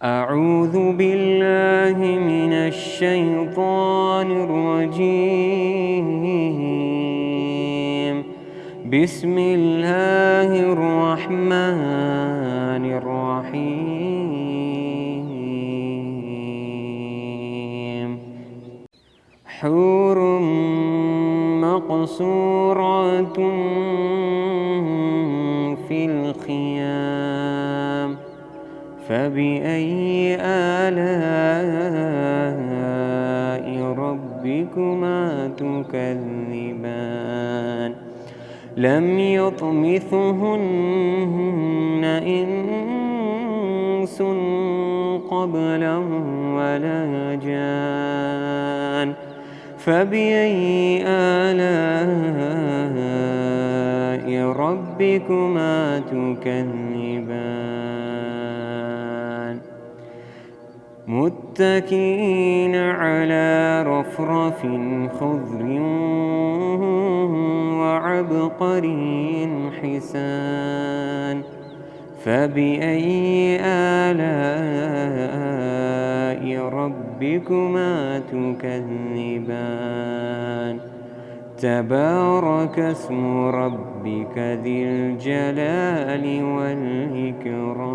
أعوذ بالله من الشيطان الرجيم. بسم الله الرحمن الرحيم. حور مقصورات في الخيام، فبأي آلاء ربكما تكذبان؟ لم يطمثهن إنس قبلهم ولا جان، فبأي آلاء ربكما تكذبان؟ متكئين على رفرف خضر وعبقري حسان، فبأي آلاء ربكما تكذبان؟ تبارك اسم ربك ذي الجلال والإكرام.